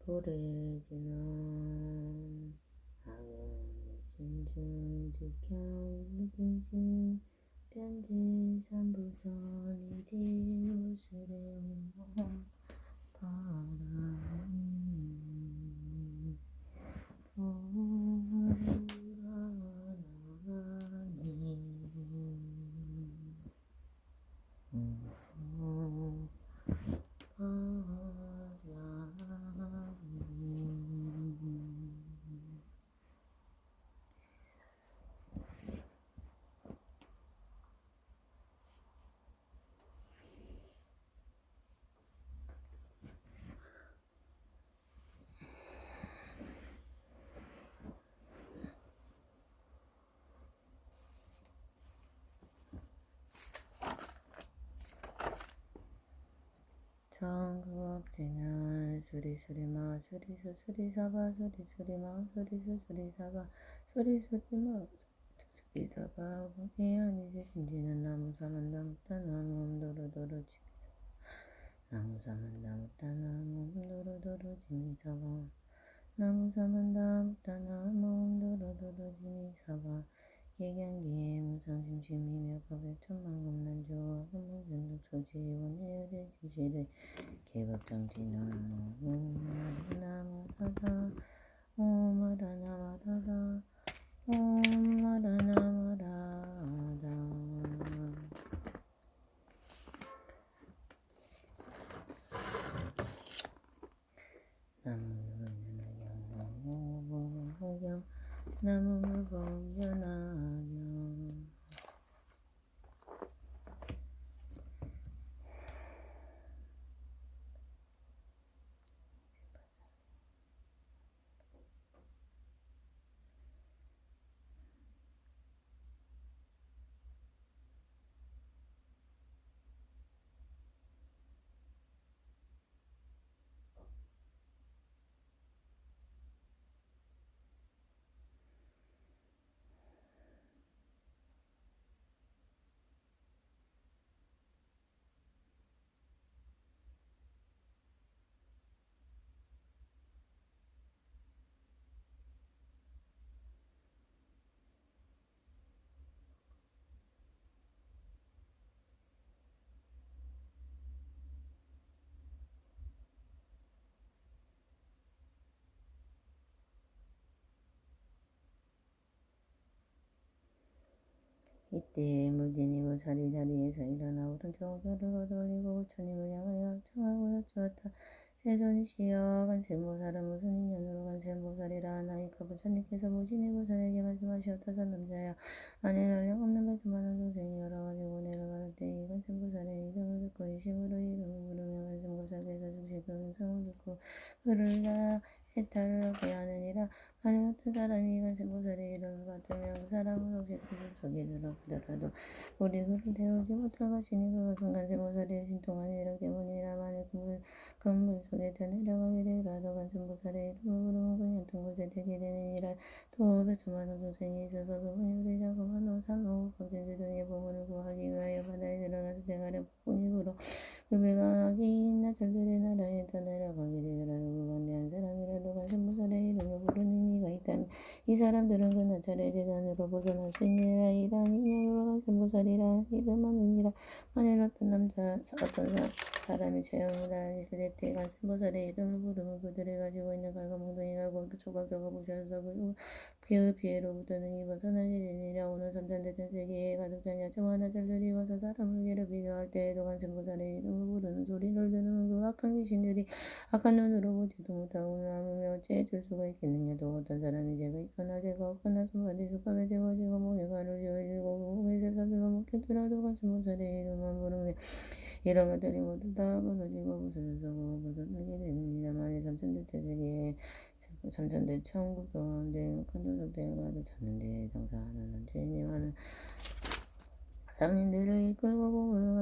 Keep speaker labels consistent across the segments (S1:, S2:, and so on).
S1: 보래지는 악은 신중 직경 무진시 편지 삼부전 이리 무술의 운동 바람이 청급지는 수리수리마 수리수 수리사바 수리수리마 수리수 수리사바 수리수리마 수리사바 무기현이지 신지는 나무사만다 묵다나무 엄도로도로 지미사바 나무사만다 묵다나무 엄도로도로 지미사바 나무사만다 묵다나무 엄도로도로 지미사바 예경기에 무성심심이며 법액천만금난조 한문전독 소지원해열의 진실의 개법정지나무 오마라나마라다 오마라나마라다 오마라나마라다 나무무봉변하경 이때 무진이 자리자리에서 일어나 오른쪽 뼈를 걷어올리고 부처님을 향하여 청하고 여쭈었다. 세존이시여 관세음보살은 무슨 인연으로 관세음보살이라 하나이까. 부처님께서 무진이 보살에게 말씀하시었다. 선남자여, 만일 연령 없는 100만한 동생이 열어가지고 내려갈 때 이 관세음보살의 이름을 듣고 이심으로 이름을 부르며 관세음보살께서 즉시 그 음성을 듣고 그를 다 해탈을 얻게 하느니라. 만일 어떤 사람이 관세음보살의 이름을 받으면 그 사람은 혹시 구슬 속에 들어가더라도 우리 그를 태우지 못할 것이니 그것은 관세음보살의 신통한 위력 때문이라. 만일 물 속에 내려가게 되더라도 관세음보살의 이름을 부르면 그냥 든 곳에 되게 되느니라. 또 몇천만한 동생이 있어서 그분이 우리 자그마한 노산 오후 법전지 등의 보물을 구하기 위하여 바다에 들어가서 대가량 폭풍이 불어 그 배가 긴 나철들의 나라에 떠내려가게 되더라도 그 가운데 한 사람이라도 관세음보살의 이름을 부르는 이가 있다면 이 사람들은 그 나철의 재단으로 벗어날 수 있느니라. 이러한 인연으로 관세음보살이라 이름하느니라. 만일 어떤 사람이 처형을 하실 때 관세음보살의 이름을 부르면 그들이 가지고 있는 갈가몽둥이가 곧 조각조각 부셔서 그 피해로부터 능히 벗어나게 되니라. 오늘 삼천대천 세계에 가득 찬 야채와 나철들이 와서 사람을 괴롭히려 할 때에도 관세음보살의 이름을 부르는 소리를 들으면 그 악한 귀신들이 악한 눈으로 보지도 못하고 남으며 어찌 줄 수가 있겠느냐. 또 어떤 사람이 죄가 있거나 죄가 없거나 손바디 술값에 재워지고 목에 가를 지어지고 몸에 새살들로 먹혔더라도 관세음보살의 이름만 부르면 이런 것들이 모두 다 끊어지고 부서져서 벗어나게 되느니라. 만일 삼천대천세계에 삼천대 천국 가운데 큰 도적대가 가득 찼는데 장사하는 주인이 많은 상인들을 이끌고 보물을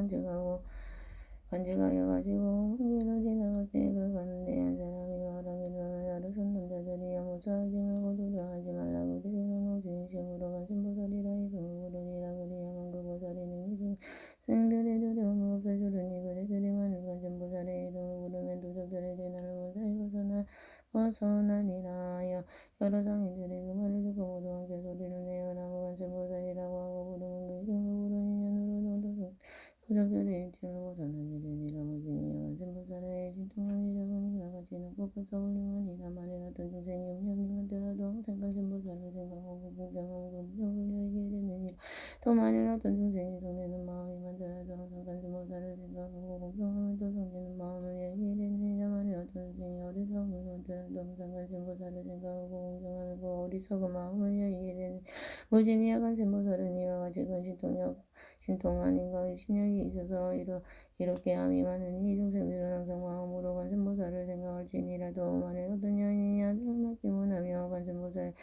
S1: 간직하여 가지고 길을 지나갈 때 그 가운데 한 사람이 말하기를 나를 선 남자들이여 무사하지 말고 두려워하지 말라고. 그들은 오직 인심으로 관세음보살이라 이름을 부르니라. 그리하면 그 보살이 능히 스승들의 두려움을 없애주리니 그들이 만일 관세음보살의 이름을 부르면 도적들의 재난을 무사히 벗어나 벗어나니라. 여러 상인들이 그 말을 듣고 모두 함께 소리를 내어 나무 관세음보살이라고 하고 부르는 그 이름을 부르니 년으로 도적들의 일침을 벗어나게 되니라. 무진이여 관세음보살의 신통한 이라고니가 같이는 꽃같아 훌륭하니라. 만일 어떤 중생이 음력님한테라도 항상 관세음보살을 생각하고 공경하고 무정을 여기게 되느니라. 또 만일 어떤 중생이 성내는 마음이만더라도 항상 관세음보살을 생각하고 공경하면 또 성내는 마음을 여기게 되느니라. 만일 어떤 중생이 어리석음을 만더라도 항상 관세음보살을 생각하고 공경하면 그 어리석은 마음을 여기게 되느니라. 무진이여 관세음보살은 이와 같이 큰 신통한 인과 신력이 있어서 이롭게 함이 많으니 중생들은 항상 마음으로 관세음보살을 생각할지니라. 또 만일 어떤 여인이 아들을 낳기 원하며 관세음보살께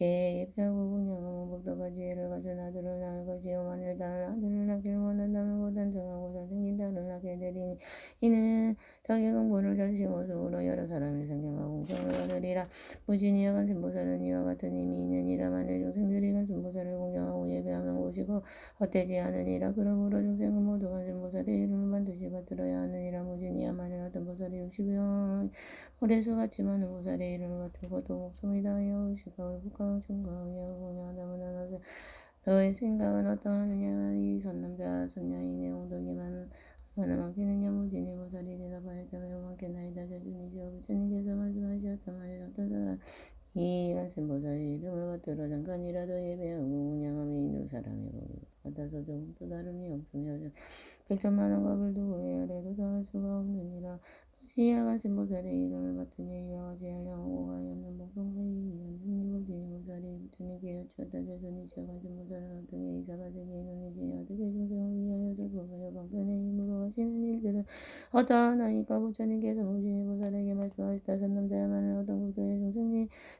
S1: 예배하고 공양하면 법도가 지혜를 가진 아들을 낳을 것이요 만일 아들을 낳기를 원한다면 곧 단정하고 잘생긴 딸을 낳게 되리니 이는 덕의 근본을 잘 심어주므로 여러 사람의 성경과 공경을 받으리라. 무진이여 관세음보살은 이와 같은 힘이 있느니라. 만일 중생들이 관세음보살을 공경하고 예배하면 오직 헛되지 않으니라. 그러므로 중생은 모두 관세음보살의 이름을 반드시 받들어야 하느니라. 무진이야 만일 어떤 보살이 60여 모래수같이 많은 보살의 이름을 받들고 또 목숨이 다하여 의식하고 북하고 증거하고 의약을 공양한다면 너의 생각은 어떠하느냐. 이 선남자 선녀인의 옹덕이 얼마나 많겠느냐. 무진이 보살이 대답하였다면 요만겠나이다. 자주니시여 부처님께서 말씀하셨다. 만일 어떤 사람 이 관세음보살의 이름을 받들어 잠깐이라도 예배하고 공양함이 있는 사람의 복이 같아서 조금도 다름이 없으며 백천만원 값을 두고 헤아려도 다할 수가 없느니라. 무진이여 관세음보살의 이름을 받으며 이와 같이 한량하고 가히 없는 복동사에 이르니 무진이 보살이 부처님께 여쭈었다. 자주니시여 관세음보살은 어떻게 이사바세계에 이르시니 어떻게 중생을 위하여 설법하여 방편의 힘으로 하시는 일들은 어떠하나이까. 부처님께서 무진이 보살에게 말씀하셨다. 선남자야만은 어떤 국도의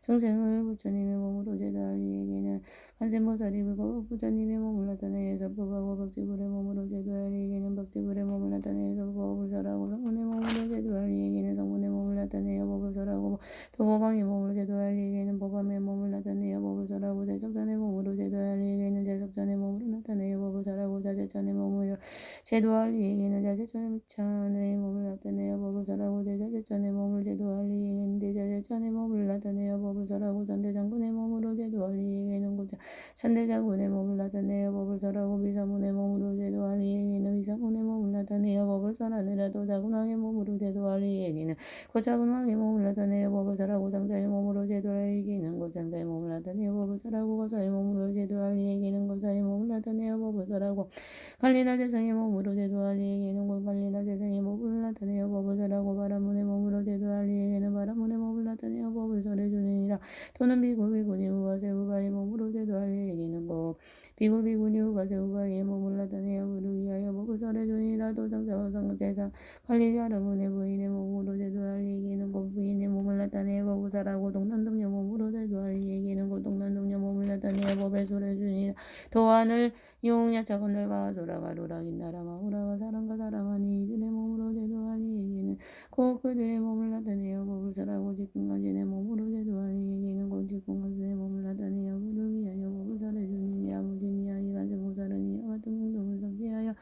S1: 중생을 부처님의 몸으로 제도할 이에게는 관세음보살이 부처님의 몸을 나타내어 설법하고 박쥐불의 몸으로 제도할 이에게는 박쥐불의 몸을 나타내어 법을 설하고 성문의 몸으로 제도할 이에게는 성문의 몸을 나타내어 법을 설하고 또 보방의 몸으로 제도할 이에게는 보방의 몸을 나타내어 법을 설하고 대적전의 몸으로 제도할 이에게는 대적전의 몸으로 나타내어 법을 설하고 자제천의 몸으로 제도할 이에게는 자제천의 몸을 나타내어 법을 설하고 대자제천의 몸을 제도할 이에게는 대자제천의 몸을 나타내어 법을 설하고 전대장군의 몸으로 제도할 이에게는 천대장군의 몸을 나타내어 법을 설하고 비사문의 몸으로 제도할 이에게는 비사문의 몸을 나타내어 법을 설하느라. 또 자군왕의 몸으로 제도할 이에게는 곧 자군왕의 몸을 나타내어 법을 설하고 장자의 몸으로 제도할 이에게는 곧 장자의 몸을 나타내어 법을 설하고 거사의 몸으로 제도할 이에게는 거사의 몸을 나타내어 법을 설하고 관리나 재성의 몸으로 제도할 이에게는 곧 관리나 재성의 몸을 나타내어 법을 설하고 바라문의 몸으로 제도할 이에게는 바라문의 몸을 나타내어 법을 설해주느니라. 또는 비구비구니 후바세 후바의 몸으로 제도할 이에게는 곧 비구비구니 후바세 후바의 몸을 나타내어 그를 위하여 법을 설해주니라. 또 장자와 상제상 관리 바라문의 부인의 몸으로 제도할 이에게는 곧 부인의 몸을 나타내어 법을 설하고 동난동녀 몸으로 제도할 이에게는 곧 동난동녀 몸을 나타내어 법을 설해주니라. 또 하늘 용야차 건널과 조라가 루라긴나라 마우라가 사람과 사람하니 이들의 몸으로 제도할 이에게는 곧 그들의 몸을 나타내어 법을 설하고 직분가진의 몸으로 제도할 이에게는 곧 직분가진의 몸을 나타내어 그를 위하여 법을 설해주니라. 무진이야 이 관세음보살은 이와 같은 공덕을 성취하여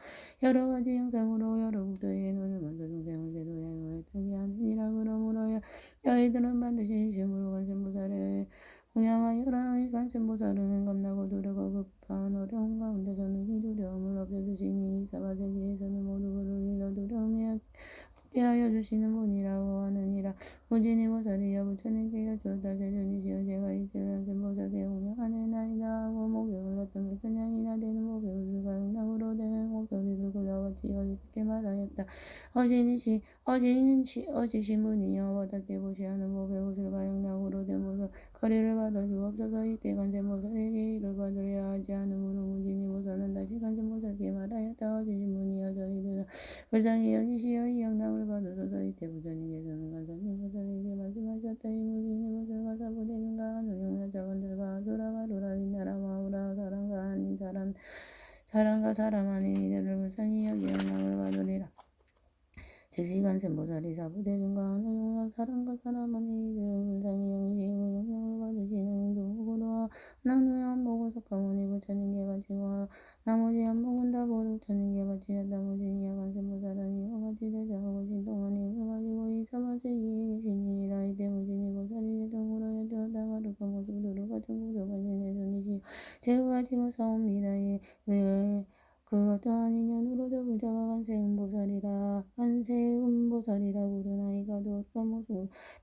S1: 여러 가지 형상으로 여러 국도에 너는 먼저 중생을 제도하여 애타게 하느니라. 그러므로 너희들은 반드시 진심으로 관세음보살을 공양하여라. 이 관세음보살은 겁나고 두려고 급한 어려운 가운데서는 이 두려움을 없애주시니 사바세계에서는 모두 그를 일러 두려움에 없게 하여 주시는 분이라고 하느니라. 무진이 보살이여 부처님께 여쭈었다. 세존이시여 제가 이제 관세음보살께 공양하네나이다 하고 목욕을 어떤 백선양이나 되는 목욕을과 영락으로 된 목소리를 그와 같이 어지럽게 말하였다. 어지신 분이여 와닿게 보시하는 목욕을과 영락으로 된 보살 거리를 받아 주옵소서. 이때 관세음보살에게 이를 받으려 하지 않으므로 무진이 보살은 다시 관세음보살께 말하였다. 어지신 분이여 저희들은 불쌍히 여기시어 이 영락을 받으소서. 이때 부처님께서는 관세음보살에게 말씀하셨다. 이 무진이 보살과 사부대중과 하늘 용야자건들과 아수라가 루라긴나라 마우라 사람과 사람 아닌 이들을 불쌍히 여기 영락을 받으리라. 즉시 관세음보살이 사부대중과 하늘 용야 사람과 사람 아닌 이들을 불쌍히 여기시고 영락을 받으시는 인도국으로 나누의 한복을 석가모니 부처님께 바치고 나머지 한복은 다 부처님께 바치었다. 무진이야 관세음보살은 이와 같이 대자하고 신통한 힘을 가지고 이 사바세계에 계시니라. 이때 무진이 보살 제후하지 못사옵니다. 예. 그것도 아닌 년으로도 불자가 간세음보살이라 부르나이가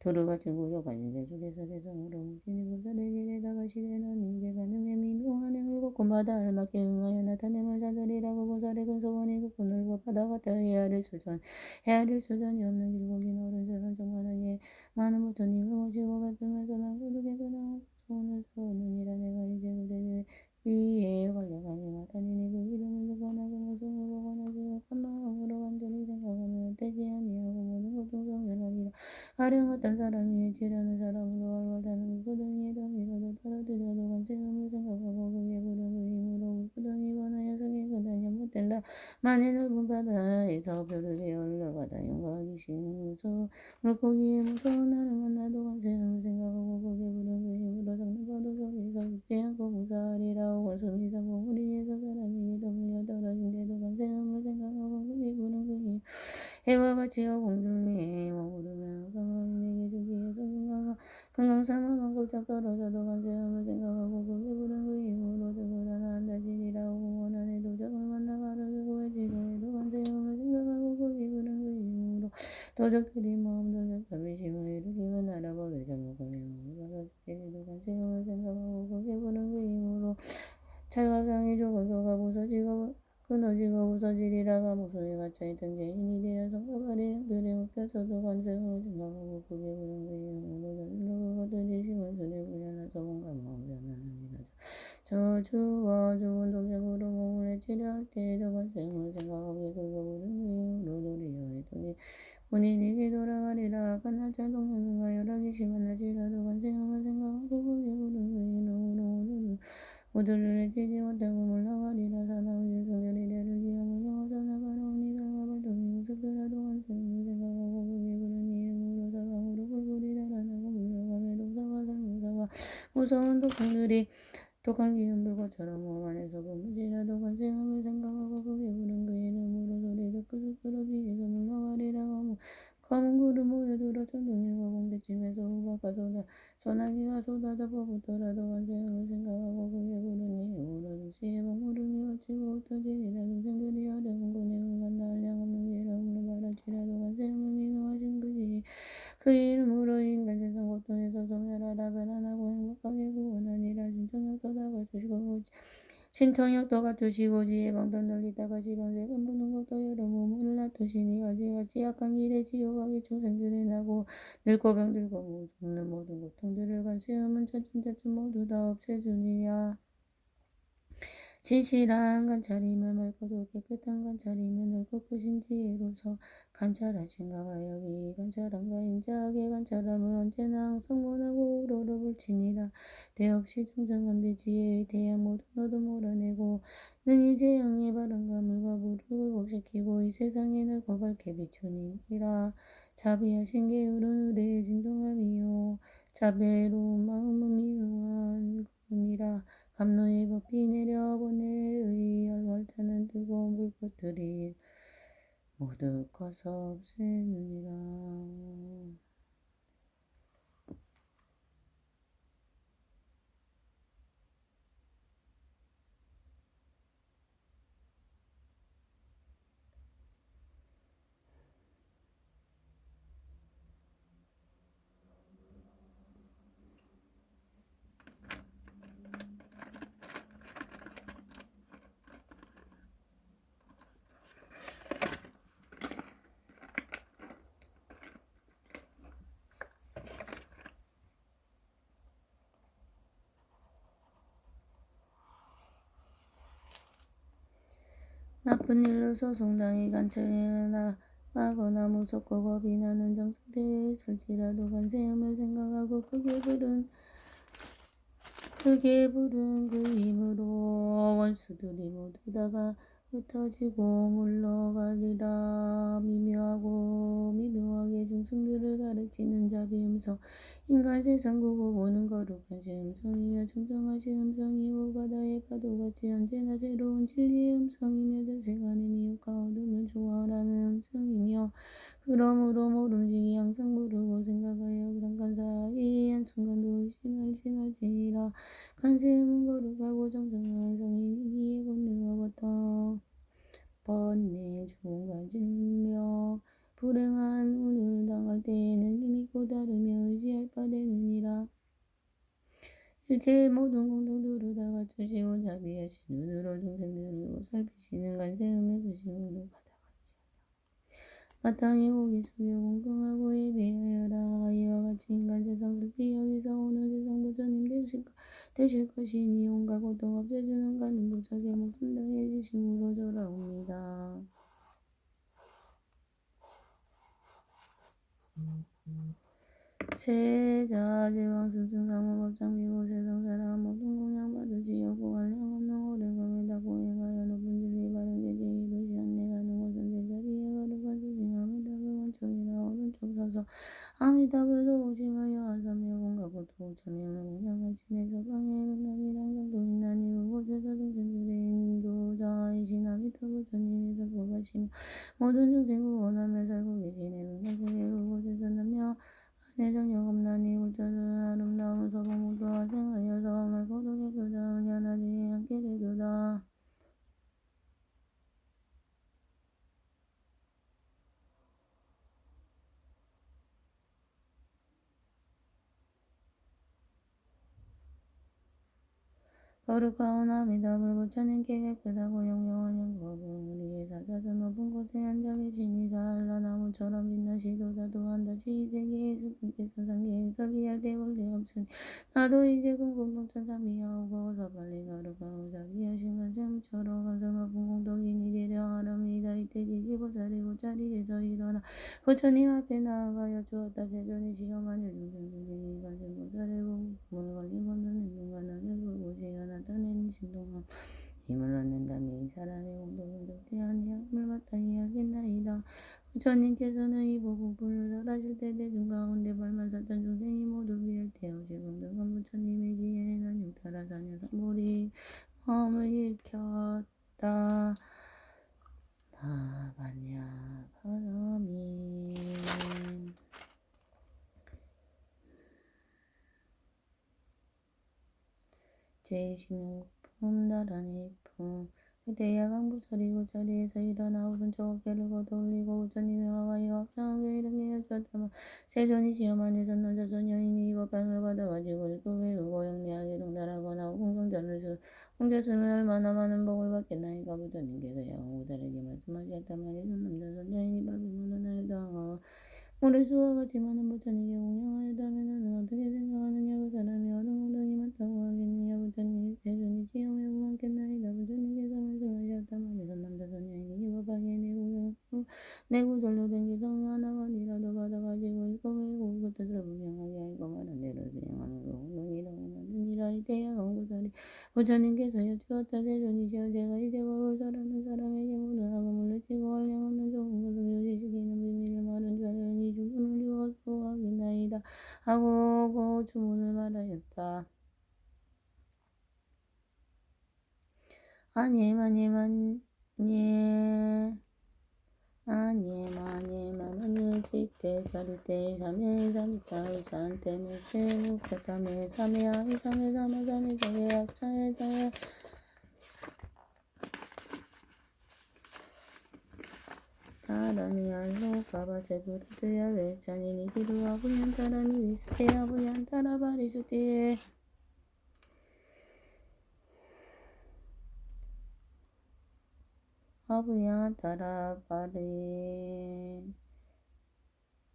S1: 도르가 증고조 가진세 주께서 대성으로 무진이 보살에게 대다가 시대는 이게 가늠에 미묘한 행을 곳곳마다 알맞게 응하여 나타냄을 자들이라고 보살의 근소원이 그 꿈을 받아갔다 헤아릴 수전이 없는 길고긴 어른들은 정만하게 많은 부처님을 모시고 받들면서 남그르게 그나마 소원을 서느니라. 내가 이제 그대들 위에 관련하게 마다니니 그 이름을 누가나 그 모습으로 권하시고 한 마음으로 완전히 생각하면 되지 아니하고 모든 고통성 면하리라. 가령 어떤 사람이 해치려는 사람으로 얼얼다는 구덩이에 덤이라도 떨어뜨려도 간체함을 생각하고 그게 부른 그 힘으로 구덩이 번하여 성에 그다냐 못된다. 만일 넓은 바다에서 별을 되어 흘러가다 용과하기 싫은 물고기의 무서운 나를 만나도 간체함을 생각하고 그게 부른 그 힘으로 적는 파도 속에서 죽지 않고 무사하리라. 원수미사 봉우리에서 사람에게 덤밀려 떨어진데도 간세음을 생각하고 그게 부른 그 힘 해와 같이여 공중에 머무르며 강하게 내게 주기에서 금강산만 골짝 떨어져도 간세음을 생각하고 그게 부른 그 힘으로 적을 하나 한다지리라. 원한 해도 적을 만나 가르고 해지고 해도 간세음을 생각하고 그게 부른 그 힘으로 도적들이 마음 도적함이심을 이르기만 알아보려 잘못하며 받아들이도 간세음을 생각하고 그게 부른 그 힘으로 찰과상이 조각조각 부서지고 끊어지고 부서지리라가 무소에 갇혀있던 죄인이 되어 성가발의 양들에 묶여서도 간세음을 생각하고 그게 부른 그 힘으로 저질러 그것들이 심을 손에 불려나서 뭔가 마음 변하느니라. 저주와 죽은 동생으로 몸을 해치려 할 때에도 간세음을 생각하고 그거 부른 그 힘으로 도리어 했더니 본인에게 돌아가리라. 악한 날짜 동생과 열악이 심한 날지라도 간세음을 생각하고 그게 부른 그 힘으로 모두를 해치지 못하고 물러가리라. 사나운 짐승들이 대를 지어 물려와서 나가라오니 달과 발톱이 우습더라도 간세음을 생각하고 그게 부른 이름으로 사방으로 불불이 달아나고 물러가며 독사와 살모사와 무서운 독성들이 독한 기운 불꽃처럼 몸 안에서 뿜으지라도 간세음을 생각하고 그게 부른 그 이름으로 소리도 끄덕끄덕 위에서 물러가리라. 검은 구름 모여들어 천둥일과 번개치면서 우박과 소나기가 쏟아져 퍼붓더라도 간세음을 생각하고 그게 부른 이름으로 도시에 먹물음이 걷히고 흩어지리라. 동생들이 어려운 고뇌를 만나 한량없는 괴로움을 말할지라도 간세음을 미묘하신 그 이름으로 인간 세상 고통에서 소멸하라. 편안하고 행복하게 구원하니라. 신통력도 갖추시고 지혜 방도 널리다가 지방세 근부는 것도 여러 몸을 놔두시니 어지같이 약한 길에 지옥하게 충생들이 나고 늙고 병들고 죽는 모든 고통들을 간세음은 차츰차츰 모두 다 없애주니라. 진실한 관찰이면 맑고도 깨끗한 관찰이면 넓고 크신 지혜로서 관찰하신 가가여 비관찰함과 인자하게 관찰함을 언제나 항상 원하고 우러러 불치니라. 대없이 정정한 비지혜의 대양 모든 어둠 몰아내고 능히 재앙의 바람과 물과 불을 복시키고 이 세상에 넓고 밝게 비추니라. 자비하신 게으른 의뢰의 진동함이요 자비로운 마음은 미묘한 구름이라. 감로의 법이 내려보내의 얼얼타는 뜨거운 불꽃들이 모두 꺼서 없애느니라. 나쁜 일로 소송당해 간처하거나 무섭고 겁이 나는 정상태에 있을지라도 간세음을 생각하고 크게 부른 그 힘으로 원수들이 모두 다가 흩어지고 물러가리라. 미묘하게 중승들을 가르치는 자비 음성 인간 세상 구고 보는 거룩한 시 음성이며 청정하신 음성이고 바다의 파도같이 언제나 새로운 진리의 음성이며 전세간의 미혹과 어둠을 좋아하라는 음성이며 그러므로 모름지기 항상 모르고 생각하여 잠깐 사이에 한순간도 의심할지니라. 간세음은 거룩하고 정정한 성인이기에 곧 누워부터 번뇌 중간질며 불행한 운을 당할 때에는 힘이 고다르며 의지할 바 되느니라. 일체의 모든 공덕들을 다 갖추시고 자비하신 눈으로 중생들을 보살피시는 간세음의 그 시문을 받아가지어다. 마땅히 고개 숙여 공경하고 예배하여라. 이와 같이 인간 세상 슬피 여기서 오는 세상 부처님 되실 것이니 온갖 고통 없애주는 가는 부처께 목숨 다해 지식으로 절하옵니다. 세자 제왕승증 사무법장 비고 세상사람 모든 공양 받으시옵고 관량 없는 오래금에다 고행하여 높은 진리 바른 계제 이루시 안내가는 곳은 제자비에 거룩한 수징 아미답을 원총이라 오른쪽 서서 아미답을 도우심하여 안삼며 온갖 고통 천임을 공양하시 내서방에 극남이랑 정도 있나니 그곳에서 중생들의 인도자이신 아미답 부처님이 설법하시며 모든 중생 구원하며 살고 계시네. 극남세계 그곳에서 남녀 내정력 없나니 울자들 아름다운 서봉무도와 생하여서 말고독에 그 다음 연하대에 함께 되도다. 거룩하오 아미답을 부처님께 깨끗하고 영영한 영겁을 우리의 사자전 높은 곳에 앉아 계시니 사할라 나무처럼 빛나시도다. 또한 다시 이 세계에 스승께서 상계에서 비할 때 볼때 없으니 나도 이제 공동천 참미하오고 서빨리 거룩하고 자비하신 간세음처럼 간섭 높은 공덕이니 대령하렵니다. 이때 지지보살이고 자리에서 일어나 부처님 앞에 나아가여 주었다. 세존이 시험하는 중생중생이 간세보살의 공을 걸림없는 행동과 나를 보고 제하나 나타내는 신동함 힘을 얻는다면 이 사람의 공덕을 독대한 향을 마땅히 알겠나이다. 부처님께서는 이 보고불을 설하실 때 대중 가운데 발만사천 중생이 모두 비할 때 어제공덕한 부처님의 지혜에 난육 따라 사녀삼보리 마음을 일켰다. 마반야 바라미 제16품 나란히 품 그때 야광부설이고 자리에서 일어나 오른쪽 어깨를 걷어올리고 부처님이 와가여 확장하게 이렇게 여쭈었다만 세존이 시험하는 전남자전 여인이 이것 빵을 받아가지고 읽고 외우고 영리하게 동달하거나 공겼으면 얼마나 많은 복을 받겠나이까. 부처님께서 야광부설에게 말씀하셨다만 이 전남자전 여인이 발비문을 하여도 모래수와 같이 많은 부처님께 공양하였다면 너는 어떻게 생각하느냐. 그 사람이 어떤 공덕이 많다고 하겠느냐. 부처님이 세존이 시험에 고맙겠나이다. 부처님께서 말씀하셨다만 이 전남자전 여인이 기법하기에 내 구절로 된 기성이 하나가 아니라도 받아가지고 읽고 외우고 그 뜻을 분명하게 알고 말한 대로 수행하는 그 공덕이라고 하느니라. 이때 야광부설이 부처님께서 여쭈었다. 세존이시여 제가 이제 법을 설하는 사람에게 모든 악을 물리치고 한량 없는 좋은 것을 유지시키는 비밀을 말한 자는 이 주문을 이루어서 하겠나이다 하고 그 주문을 말하였다. 아니에마니에 지때 자리때 사메 사미타 의산테 메세 무카타메 사메야 이사메 사마사메 사게 악차에 사에 사라니알로 가바세부르트야 외찬이니 기루아 부얀타라니 위스테야 부얀타라 바리수테에 아부얀타라 바리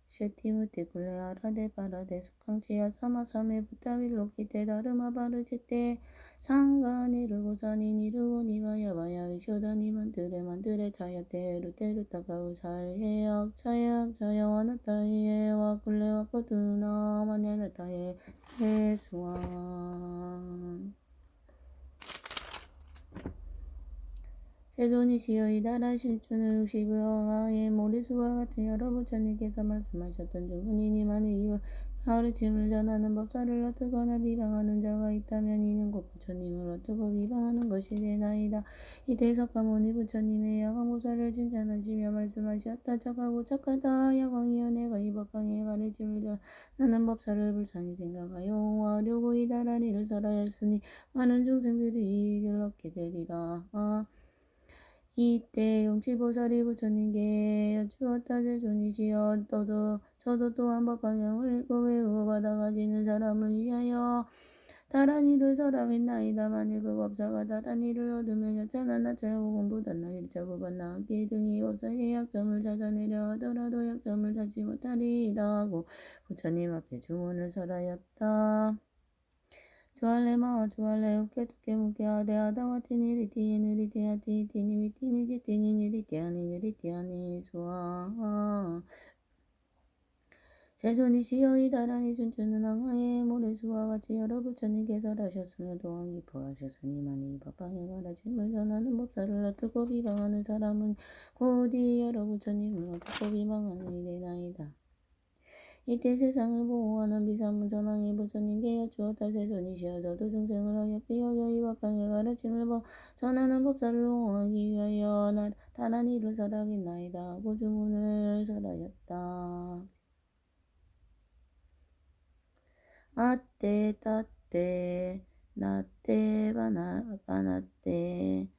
S1: 쉐티무티 굴레아라데 바라데 수강치야 사마사메 부타빌로키테 다르마 바르치테 상가니르고사니 니르고니바야바야 위쇼다니 만드레 차야테 루테루타가우 살해약 차약 차야와나타에 와굴레와 코두나 마네나타에 해수왕 세존이시여 이 나라 실주는 60여의 모리수와 같은 여러 부처님께서 말씀하셨던 주문이니만은 이와 가르침을 전하는 법사를 어뜨거나 비방하는 자가 있다면 이는 곧 부처님을 어뜨고 비방하는 것이 되나이다. 이 대석가모니 부처님의 야광보살을 칭찬하시며 말씀하셨다. 착하고 착하다. 야광이여 내가 이 법 법방에 가르침을 전하는 법사를 불쌍히 생각하여 옹호하려고 이 다라니를 설하였으니 많은 중생들이 이익을 얻게 되리라. 이때 용치보살이 부처님께 여쭈었다. 세존이시여, 저도 또한 법방향을 읽고 외우어 받아가지는 사람을 위하여 다란이를 설하겠나이다. 만일 그 법사가 다란이를 얻으면 여차나 나찰고 공부단나 일차부반나 함께 등이 법사의 약점을 찾아내려 하더라도 약점을 찾지 못하리이다 하고 부처님 앞에 주문을 설하였다. 주알레마 주알레 우케투케 무케하데 아다와티니 리티니 느리티아티 티니 위티니 지티니 느리티아니 느리티아니 수아. 세존이시여, 이 다란이 춘추는 항하에 모래수와 같이 여러 부처님께서 설하셨으며 또한 기뻐하셨으니 만일 이 법방에 가르침을 전하는 법사를 어떻고 비방하는 사람은 곧 이 여러 부처님을 어떻고 비방하는 이되나이다. 이때 세상을 보호하는 비사문 전왕이 부처님께 여쭈었다. 세존이시여, 저도 중생을 어여삐 여겨 이 법방에 가르침을 전하는 법사를 옹호하기 위하여 다란이를 설하겠나이다 하고 주문을 설하였다. 아떼 따떼 나떼 바나떼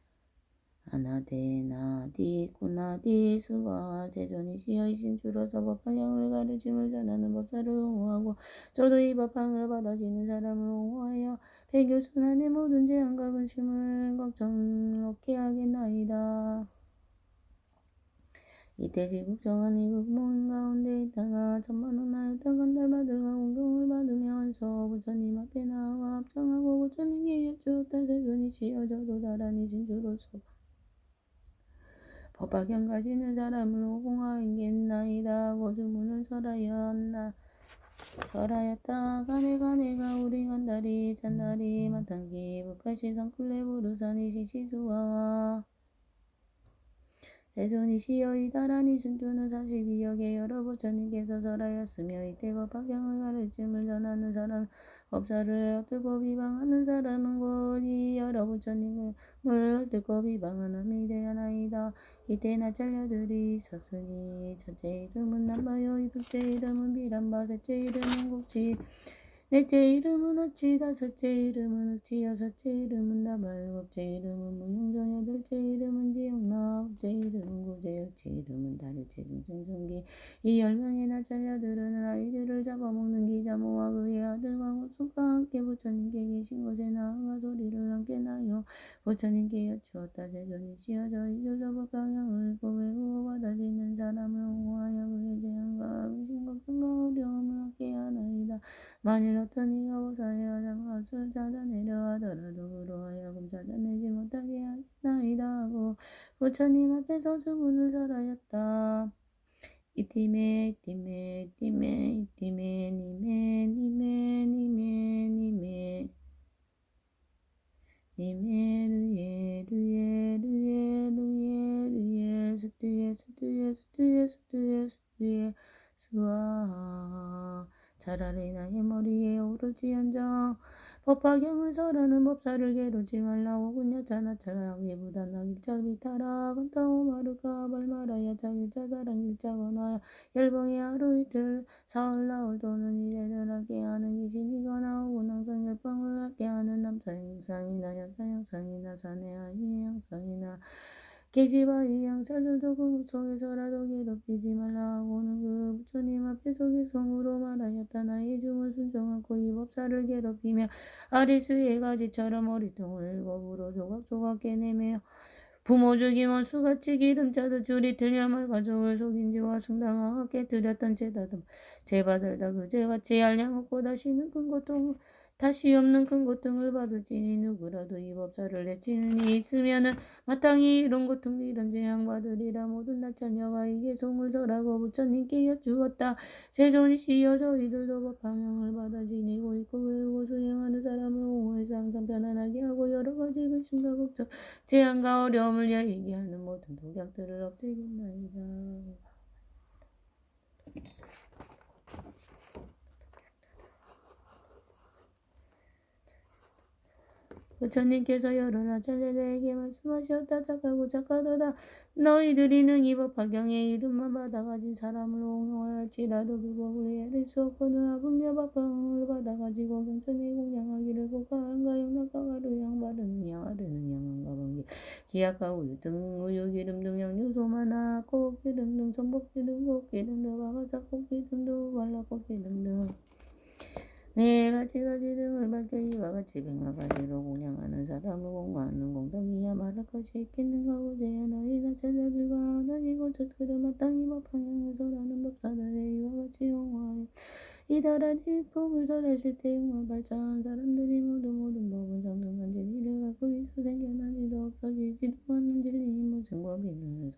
S1: 아나데 나디 꾸나디 수바. 세존이시여, 이신 주로서 법방향을 가르침을 전하는 법사를 옹호하고 저도 이 법방을 받아지는 사람을 옹호하여 백유순환의 모든 재앙과 근심을 걱정을 없게 하겠나이다. 이때 지국정한 이국 모임 가운데 있다가 천만원 나였던 건달마들과 공경을 받으며 안서 부처님 앞에 나와 합장하고 부처님께 여쭈었다. 세존이시여, 저도 다란이신 주로서 법화경 가지는 사람을 옹호하겠나이다 하고 주문을 설하였다. 가네가 우리 간다리 잔다리 마탄기 북가시 산쿨레 부르산이 시시수와. 세존이시여, 이 다란이 순교는 42역의 여러 부처님께서 설하였으며 이때 법화경을 가르침을 전하는 사람 법사를 헛되고 비방하는 사람은 곧 이 여러 부처님을 헛되고 비방하는 이되나이다. 이때 나찰녀들이 있었으니 첫째 이름은 남바요, 둘째 이름은 비람바, 셋째 이름은 국치, 넷째 이름은 어치, 다섯째 이름은 흑치, 여섯째 이름은 나발, 일곱째 이름은 무용정, 여덟째 이름은 지역나, 아홉째 이름은 구제, 열째 이름은 다르체 중생성기. 이 10명의 나찰녀들은 아이들을 잡아먹는 기자모와 그의 아들과 목숨과 함께 부처님께 계신 곳에 나아가 소리를 함께 나여 부처님께 여쭈었다. 세존이시여, 저희들도 법방향을 읽고 외우어 받아지는 사람을 옹호하여 그의 재앙과 근심 걱정과 어려움을 얻게 하나이다. 만일 어떤 이가 보사의 하자는 것을 찾아내려 하더라도 그로 하여금 찾아내지 못하게 하겠나이다 하고 부처님 앞에서 주문을 설하였다. 이티메 루예 스투예 수아. 차라리 나의 머리에 오를지언정 법화경을 설하는 법사를 괴롭지 말라. 오군 여차나 차라기보다 나길자 비타라 간타오 마르카 발마라야 자길자 사랑길자거나 열봉의 하루 이틀 사흘 나흘 또는 이래를 하게 하는 귀신이거나 오군 항상 열방을 하게 하는 남사 형상이나 여자 형상이나 사내 아이의 형상이나 계집아이 양살들도 그 속에서라도 괴롭히지 말라 하고는 그 부처님 앞에 속이성으로 말하였다. 나의 줌을 순종하고 이 법사를 괴롭히며 아리수의 가지처럼 머리통을 일곱으로 조각조각 깨내며 부모 죽임 원수같이 기름짜듯 줄이 틀려 말가족을 속인 지와 승당하게 깨뜨렸던 죄받을다. 그 죄같이 알량 없고 다시 없는 큰 고통을 받을지니 누구라도 이 법사를 내치는 이 있으면은 마땅히 이런 고통 이런 재앙 받으리라. 모든 나찰녀가 이게 송을 설하고 부처님께 여쭈었다. 세존이시여, 저희들도 법방향을 받아 지니고 읽고 외우고 수행하는 사람을 옹호해서 항상 편안하게 하고 여러 가지 근심과 걱정 재앙과 어려움을 여의게 하는 모든 독약들을 없애겠나이다. 부처님께서 여러 나찰자에게 말씀하셨다. 착하고 착하도다. 너희들이 능히 법화경의 이름만 받아가진 사람을 옹호할지라도 그 법을 헤아릴 수 없거든. 분명 법화경을 받아가지고 경전에 공양하기를 고가한가 영락가 가루양 바르는 양 아르는 양한가 번기 기약과 우유 등 우유 기름 등 양유소마나 꽃기름 등 전복기름 꽃기름 등 바가사 꽃기름 등 발라 꽃기름 등 네 가지 등을 밝혀 이와 같이 백마가지로 공양하는 사람을 공부하는 공덕이야 말할 것이 있겠는가 오제야 너희 나찰자들과 너희 골칫그릇 마땅히 법방향을 설하는 법사들의 이와 같이 용화하여 이달한 일품을 설하실 때 용화 발자한 사람들이 모든 법은 정등한 진리를 갖고 있어 생겨난 이도 없어지지도 않는 진리인 무슨 법이는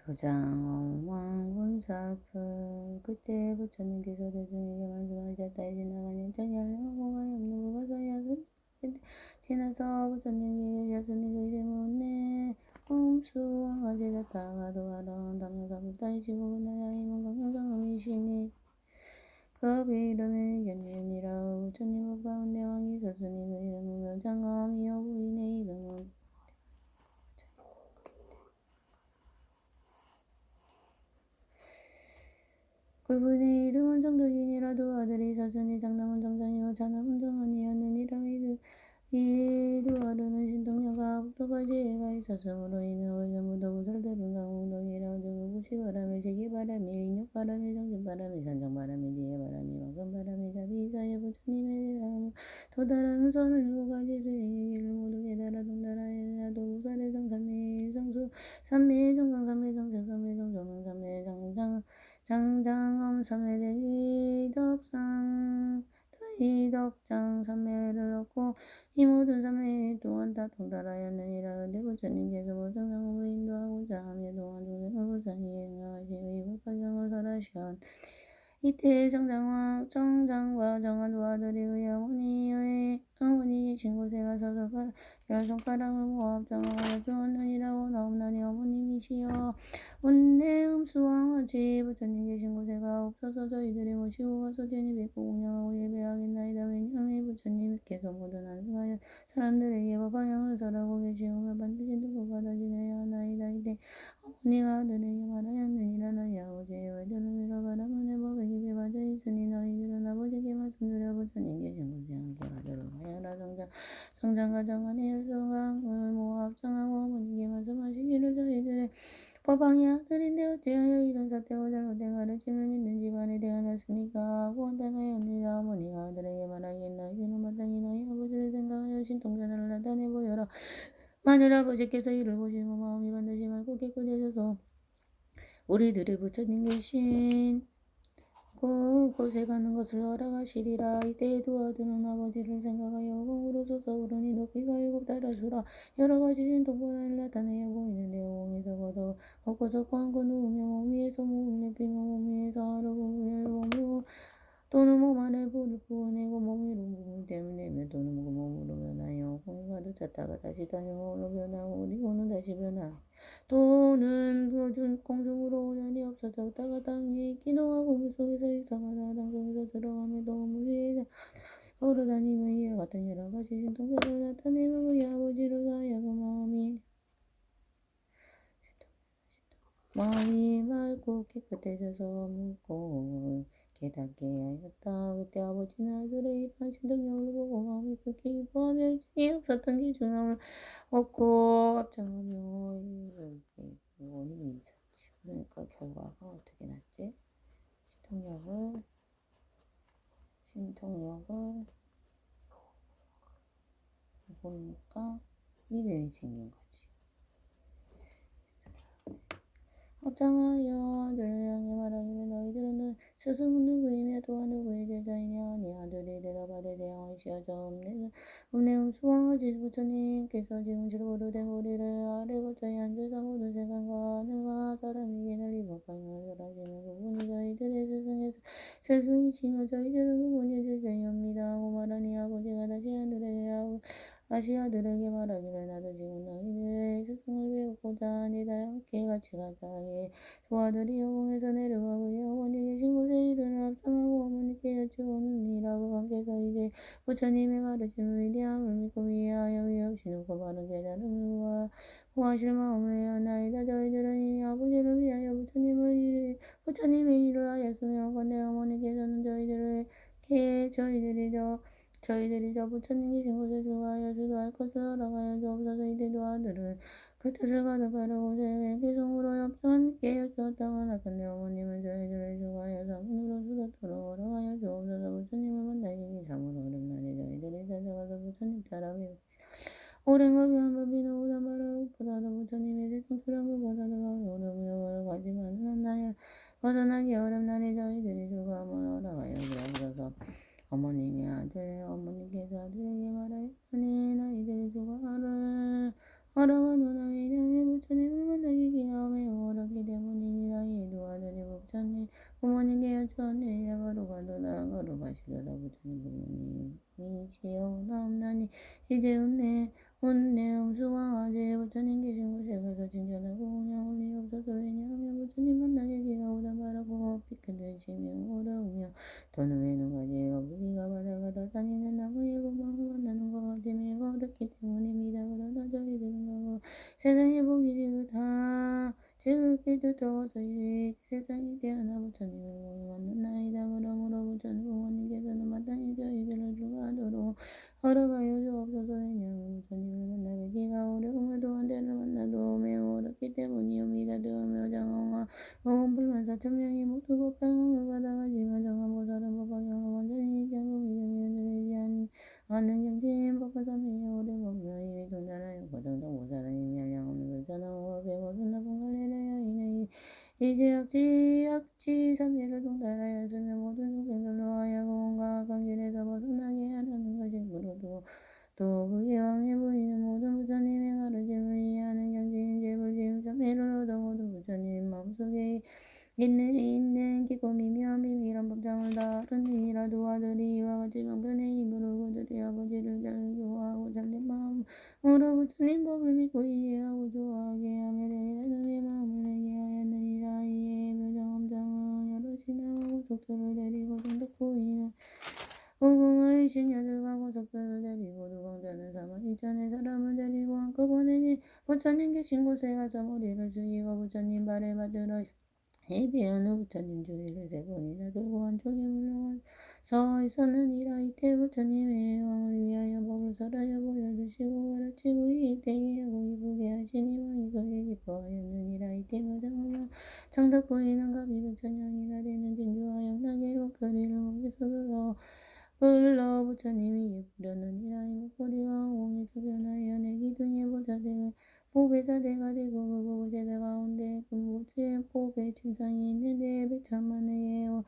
S1: 교장 왕군사품 그때 부처님께서 대중에게 말씀하셨다. 이제 나가는 천이 알려고 가히 없는 불가사야 지나서 부처님께 여섯님 그 이름은 옴수왕아지 다가도 아론 담요사불타이시고 그나야 이문 강경장음이시니 그 이름은 견현이라 부처님 법 가운데 왕이 있었으니 그 이름은 묘장엄이요 부인의 이름은 그분의 이름은 정덕이니라. 두 아들이 있었으니 장남은 정장이요 차남은 정언이었느니라. 이 두 아들은 신동녀가 북도가지가 있었으므로 이는 오래전부터 부설되는 강웅동이라. 즉 구시바람이 지기바람이 인육바람이 정신바람이 산정바람이 지혜바람이 왕금바람이 자비이사의 부처님의 대상으로 도달하는 선을 일곱 가지 수행의 길을 모두 깨달아 동달하여야 도부살의 정삼매의 일성수 삼매의 정강 삼매의 정책 삼매의 정정능 삼매의 장장엄 삼매의 이덕장 삼매를 얻고 이 모든 삼매 또한 다 통달하였느니라. 근데 부처님께서 보정장음을 인도하고자 하며 동안 중생을 불쌍히 행하시의 법화경을 설하시었 이때 정장과 정한 두 아들이 그의 어머니 친구세 가서 손가락을 모아 합장하여 주었느니라. 나옵나니 어머님이시여 온내 음수왕아지 부처님 계신 곳에가 없어서 저희들이 모시고 가서 제니 뵙고 공양하고 예배하겠나이다. 왜냐하면 부처님께서 모든 안승하여 사람들에게 법화경을 설하고 계시오며 반드시 듣고 받아지내야 하나이다. 이때 어머니가 아들에게 말하였느니라. 너희 아버지의 외도를 밀어바라면 내 법에 깊이 빠져 있으니 너희들은 아버지께 말씀드려 부처님 계신 곳에 함께 가도록 하여라. 성장과 정한의 일성강을 모아 합장하고 어머니께 말씀하시기를 저희들의 법왕이 아들인데 어찌하여 이런 사태와 잘못된 가르침을 믿는 집안에 태어났습니까? 하고 한탄하였느니라. 어머니가 아들에게 말하기를 너희들은 마땅히 너희 아버지를 생각하여 신통전을 나타내 보여라. 만일 아버지께서 이를 보시고 마음이 반드시 맑고 깨끗해져서 우리들의 부처님 계신 곳에 가는 것을 허락하시리라. 이때에 두 아들은 아버지를 생각하여 공으로 솟아오르니 높이가 7달아 수라 여러 가지 신통보라를 나타내어 보이는데 몸에서 걷어 걷고서 꽝고 누우며 몸 위에서 몸을 내피며 몸 위에서 하루를 보며 또는 몸 안에 불을 부어내고 몸 위로 부분 때문에 내며 또는 몸으로 변하여 공이 가득 찼다가 다시 다른 몸으로 변하고 그리고는 다시 변하고 또는 공중으로 오려니 없어졌다가 땅 위에 기도하고 물속에서 있어가다 땅속에서 들어가며 또 물 위에 걸어다니며 이와 같은 여러 가지 신통들을 나타내며 그의 아버지로 하여금 마음이 맑고 깨끗해져서 묻고 깨닫게 하였다. 그때 아버지는 아들의 이러한 신통력을 보고 마음이 극히 기뻐하며 일찍이 없었던 기준함을 얻고 합장하며 원인이 있었지. 그러니까 결과가 어떻게 났지? 신통력을 보니까 믿음이 생긴 거지. 합장하여 아들을 향해 말하기를 너희들은 스승은 누구이며 또한 누구의 제자이냐. 아니 아들이 대답하되 대왕이시여저 읍내음 수왕아지 부처님께서 지금 질보로 된 우리를 아래 거자에 앉아서 모든 세상과 하늘과 사람에게 널리 법방을 설하시는 그분이 저희들의 스승이시며 저희들은 그분의 제자이옵니다 하고 말하니 아버지가 다시 아들에게 말하기를 나도 지금 너희들의 스승을 배우고자 니다 함께 같이 가자. 두 아들이 여공에서 내려와 그의 어머니 계신 곳에 이르러 합장하고 어머니께 여쭈었느니라. 그분께서 이제 부처님의 가르침을 위대함을 믿고 이해하여 위에 없이 놓고 바른 깨달음을 구하실 마음을 해야하나이다. 저희들은 이미 아버지를 위하여 부처님의 일을 하였으며 건대 어머니께서는 저희들이 저 부처님 계신 곳에 들어가여 주도할 것을 허락하여 주옵소서. 이때도 아들은 그 뜻을 가득 바라고 저에게 계속으로 협정하게 여쭈었다가 나타내 어머님은 저희들을 주가하여 사문으로 수도토록 허락하여 주옵소서. 부처님을 만나기 참으로 어렵나니 저희들이 찾아가서 부처님 따라 배우고 오랭업이 한법이나 오단바라보다도 부처님의 세상 출연구보다도 어려움을 가지만은 않나요. 벗어나기 어렵나니 저희들이 주가함을 허락하여 주옵소서. 어머님이 어머니께서 아들에게 말하였으니 너희들이 주가를 허락하노라. 왜냐하면 부처님을 만나기 기가 매우 어렵기 때문이니라. 이 두 아들이 부모님께 여쭈었느니라. 거룩하도다 거룩하시도다 부처님 부모님이시오나옵나니 이제 운내음수왕아지 부처님 계신 곳에 가서 칭찬하고 공양 올리옵소서. 왜냐하면 부처님 만나기 기가 오다바라고 피크되시며 어려우며 또는 외눈가지가 무기가 바다가 다니는 나무의 고방을 만나는 것 같이 매우 어렵기 때문입니다. 그러나 저희들은 가고 세상의 복이 지극히 두터워서 이 세상에 태어나 부처님을 만났나이다. 그러므로 부처님 부모님께서는 마땅히 저희들을 주가하도록 허락하여 주옵소서. 왜냐하면 부처님을 만나기가 어려우며 또한 때를 만나도 매우 어렵기 때문이옵니다. 되오며 장엄과 불만 4,000명이 모두 법방을 받아가지만 정한보살은 법방향을 완전히 잊고 믿음이 흔들리지 않는 경진 법화삼위에 오래 머물러 이미 동달하였고 정정보살은 이미 한량없는 불전하고 법의 모든 나쁜 관리를 인해 이제 악지 삼위를 동달하였으며 모든 중생들로 하여금 온갖 강길에서 벗어나게 하려는 것이므로 또 그의 왕에 보이는 모든 부처님의 가르침을 이해하는 경진 제불짐 삼위를 얻어 모든 부처님 마음속에 있는 기쁨이며 비밀한 법장을 다루니라. 두 아들이 이와 같이 방편의 힘으로 그들의 아버지를 잘 교화하고 잘된 마음으로 부처님 법을 믿고 이해하고 좋아하게 하며 대단함의 마음을 내게 하였느니라. 이에 묘정엄장은 여럿이나 고속도를 데리고 성덕부인은 오궁의 신녀들과 고속도를 데리고 두광자는 42,000의 사람을 데리고 한꺼번에 부처님 계신 곳에 가서 머리를 숙이고 부처님 발에 받들어 예비한 후 부처님 주위를 3번이나 돌고 한쪽에 물러가 서 있었느니라. 이때 부처님의 왕을 위하여 법을 설하여 보여주시고 가르치고 이때에 하고 기쁘게 하시니 왕이 그에 기뻐하였느니라. 이때 가장하며 장덕 보이는 갑이 백천냥이나 되는 진주와 영락의 목걸이를 거기서 불러 부처님이 예쁘려느니라. 이 목걸이와 왕에서 변하여 내 기둥에 보자대가 보배자대가 되고 그 보배자대 가운데 금보채 보배 침상이 있는데 백천만의